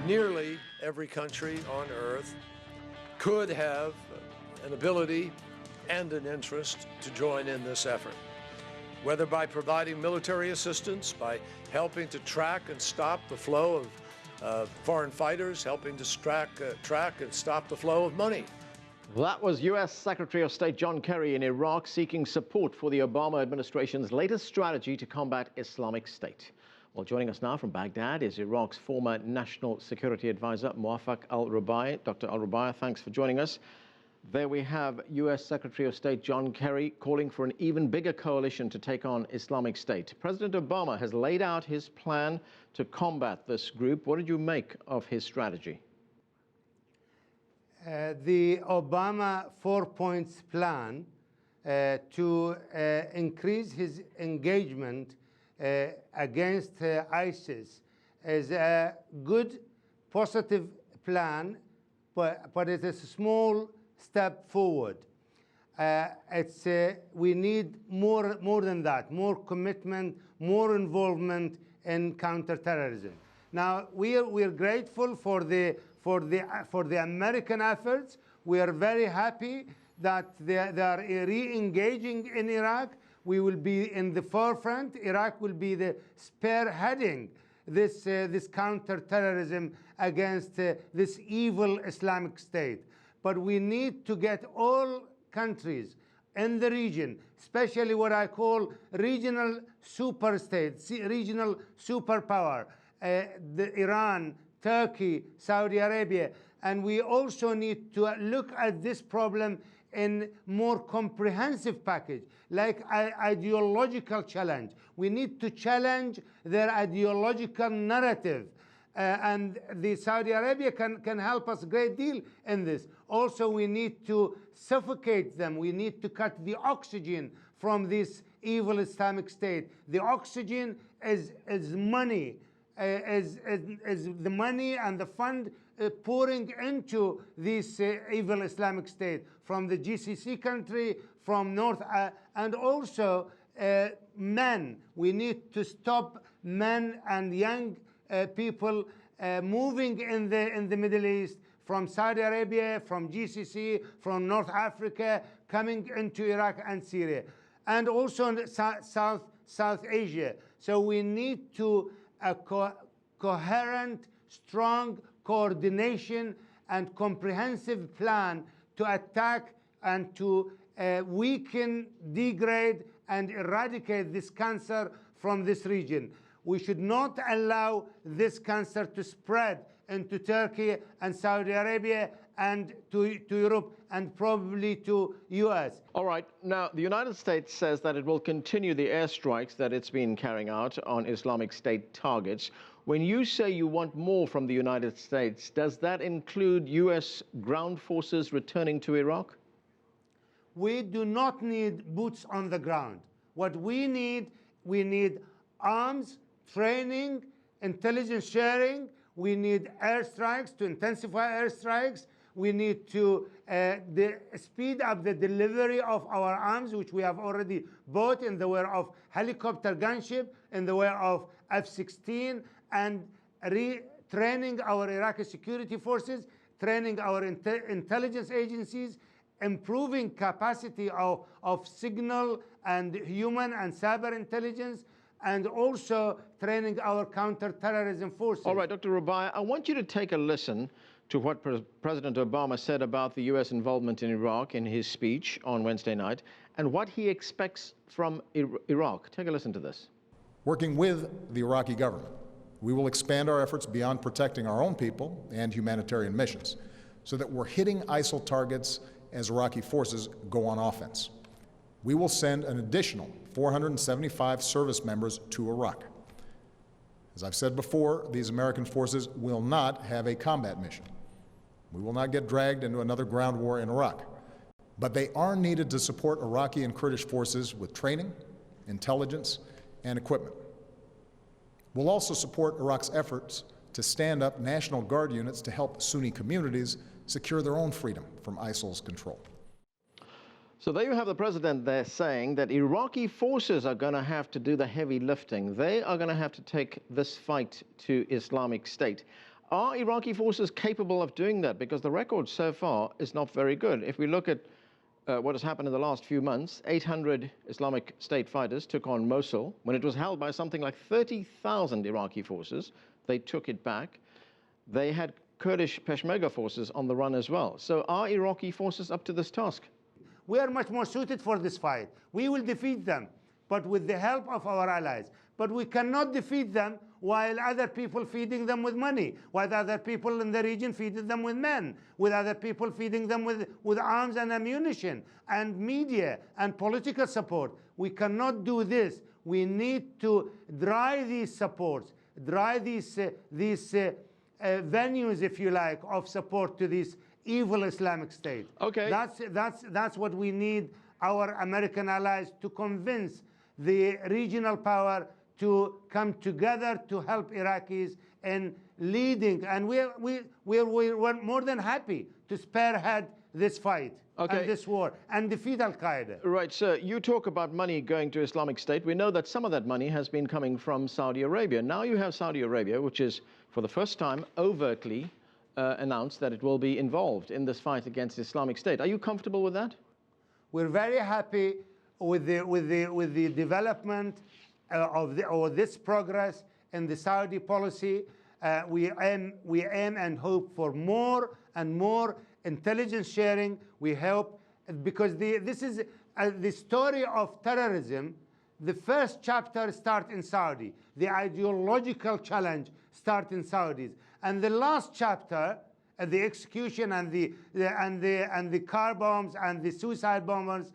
nearly every country on earth could have an ability and an interest to join in this effort, whether by providing military assistance, by helping to track and stop the flow of foreign fighters, helping to track and stop the flow of money. That was U.S. Secretary of State John Kerry in Iraq seeking support for the Obama administration's latest strategy to combat Islamic State. Well, joining us now from Baghdad is Iraq's former National Security Advisor, Mowaffak al-Rubaie. Dr. al-Rubaie, thanks for joining us. There we have U.S. Secretary of State John Kerry calling for an even bigger coalition to take on Islamic State. President Obama has laid out his plan to combat this group. What did you make of his strategy? The Obama 4-point plan to increase his engagement against ISIS is a good, positive plan, but it is a small step forward. We need more than that, more commitment, more involvement in counterterrorism. Now, we're grateful for the American efforts. We are very happy that they are re-engaging in Iraq. We will be in the forefront. Iraq will be the spearheading this counterterrorism against this evil Islamic State. But we need to get all countries in the region, especially what I call regional superstates, regional superpower, Iran, Turkey, Saudi Arabia. And we also need to look at this problem in more comprehensive package, like ideological challenge. We need to challenge their ideological narrative. And the Saudi Arabia can help us a great deal in this. Also, we need to suffocate them. We need to cut the oxygen from this evil Islamic State. The oxygen is money, is the money and the fund pouring into this evil Islamic State from the GCC country, from North, and also men. We need to stop men and young people moving in the Middle East, from Saudi Arabia, from GCC, from North Africa, coming into Iraq and Syria, and also in South Asia. So we need to coherent, strong coordination and comprehensive plan to attack and to weaken, degrade, and eradicate this cancer from this region. We should not allow this cancer to spread into Turkey and Saudi Arabia and to Europe and probably to US. All right. Now, the United States says that it will continue the airstrikes that it's been carrying out on Islamic State targets. When you say you want more from the United States, does that include U.S. ground forces returning to Iraq? We do not need boots on the ground. What we need arms, training, intelligence sharing. We need airstrikes, to intensify airstrikes. We need to speed up the delivery of our arms, which we have already bought in the way of helicopter gunship, in the way of F-16, and retraining our Iraqi security forces, training our intelligence agencies, improving capacity of signal and human and cyber intelligence, and also training our counterterrorism forces. All right, Dr. Rubaie, I want you to take a listen to what President Obama said about the U.S. involvement in Iraq in his speech on Wednesday night, and what he expects from Iraq. Take a listen to this. Working with the Iraqi government, we will expand our efforts beyond protecting our own people and humanitarian missions, so that we're hitting ISIL targets as Iraqi forces go on offense. We will send an additional 475 service members to Iraq. As I've said before, these American forces will not have a combat mission. We will not get dragged into another ground war in Iraq. But they are needed to support Iraqi and Kurdish forces with training, intelligence, and equipment. We'll also support Iraq's efforts to stand up National Guard units to help Sunni communities secure their own freedom from ISIL's control. So there you have the president there saying that Iraqi forces are going to have to do the heavy lifting. They are going to have to take this fight to Islamic State. Are Iraqi forces capable of doing that? Because the record so far is not very good. If we look at what has happened in the last few months, 800 Islamic State fighters took on Mosul when it was held by something like 30,000 Iraqi forces. They took it back. They had Kurdish Peshmerga forces on the run as well. So are Iraqi forces up to this task? We are much more suited for this fight. We will defeat them, but with the help of our allies. But we cannot defeat them while other people feeding them with money, while other people in the region feeding them with men, with other people feeding them with arms and ammunition and media and political support. We cannot do this. We need to dry these supports, dry these venues, if you like, of support to this evil Islamic State. Okay. That's what we need our American allies to convince the regional power to come together to help Iraqis in leading. And we're more than happy to spearhead this fight and this war and defeat Al-Qaeda. Right, sir. You talk about money going to Islamic State. We know that some of that money has been coming from Saudi Arabia. Now you have Saudi Arabia, which is, for the first time, overtly announced that it will be involved in this fight against Islamic State. Are you comfortable with that? We're very happy with the development of this progress in the Saudi policy. We aim and hope for more and more intelligence sharing. We hope, because this is the story of terrorism. The first chapter starts in Saudi. The ideological challenge starts in Saudis, and the last chapter, the execution and the car bombs and the suicide bombers,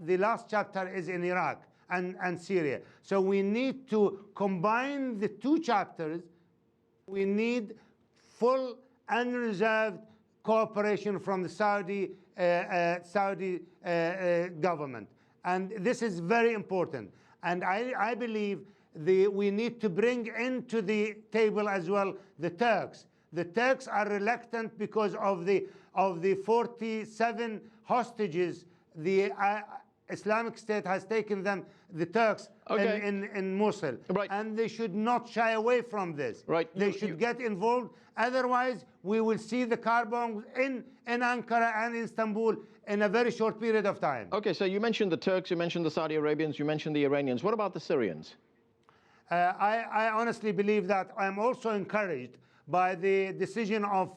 the last chapter is in Iraq and Syria. So we need to combine the two chapters. We need full unreserved cooperation from the Saudi government. And this is very important. And I believe we need to bring into the table as well the Turks. The Turks are reluctant because of the 47 hostages the Islamic State has taken them, the Turks, in Mosul. Right. And they should not shy away from this. Right. They should get involved. Otherwise, we will see the car bombs in Ankara and Istanbul in a very short period of time. Okay, so you mentioned the Turks, you mentioned the Saudi Arabians, you mentioned the Iranians. What about the Syrians? I honestly believe that I'm also encouraged by the decision of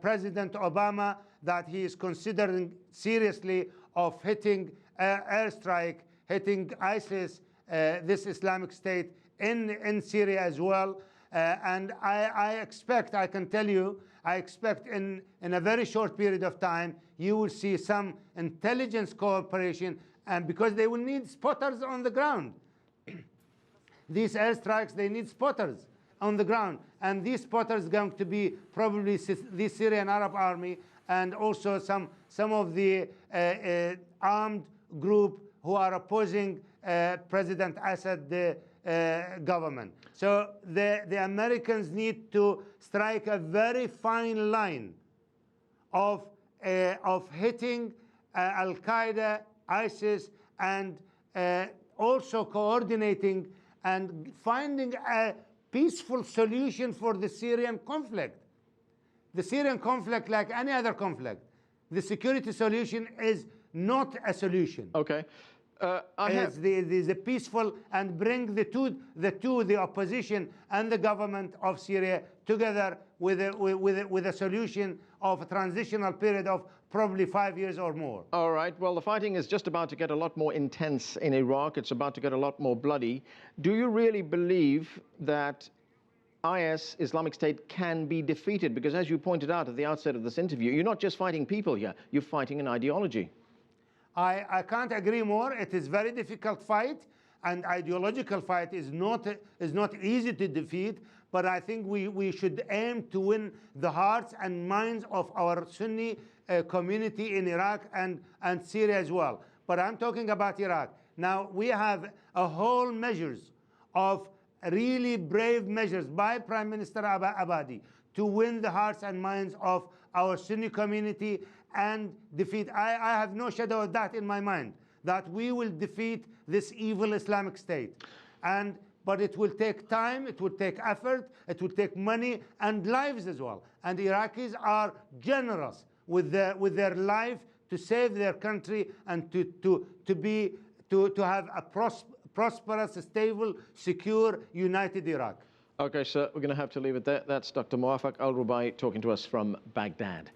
President Obama that he is considering seriously of hitting airstrike, hitting ISIS, this Islamic State in Syria as well. And I expect, I can tell you, I expect in a very short period of time, you will see some intelligence cooperation, and because they will need spotters on the ground. These airstrikes, they need spotters on the ground. And these spotters are going to be probably the Syrian Arab Army and also some of the armed group who are opposing President Assad government. So the Americans need to strike a very fine line of hitting Al-Qaeda, ISIS, and also coordinating and finding a peaceful solution for the Syrian conflict. The Syrian conflict, like any other conflict, the security solution is not a solution. Okay. The peaceful, and bring the opposition and the government of Syria together with a solution of a transitional period of probably 5 years or more. All right. Well, the fighting is just about to get a lot more intense in Iraq. It's about to get a lot more bloody. Do you really believe that IS, Islamic State, can be defeated? Because as you pointed out at the outset of this interview, you're not just fighting people here, you're fighting an ideology. I can't agree more. It is a very difficult fight, and ideological fight is not easy to defeat, but I think we should aim to win the hearts and minds of our Sunni community in Iraq and Syria as well. But I'm talking about Iraq. Now, we have a whole measures of really brave measures by Prime Minister Abadi to win the hearts and minds of our Sunni community and defeat. I have no shadow of that in my mind, that we will defeat this evil Islamic State. but it will take time, it will take effort, it will take money and lives as well. And Iraqis are generous with their life to save their country and to have a prosperous, stable, secure, united Iraq. Okay, sir, we're going to have to leave it there. That's Dr. Mowaffak al-Rubaie talking to us from Baghdad.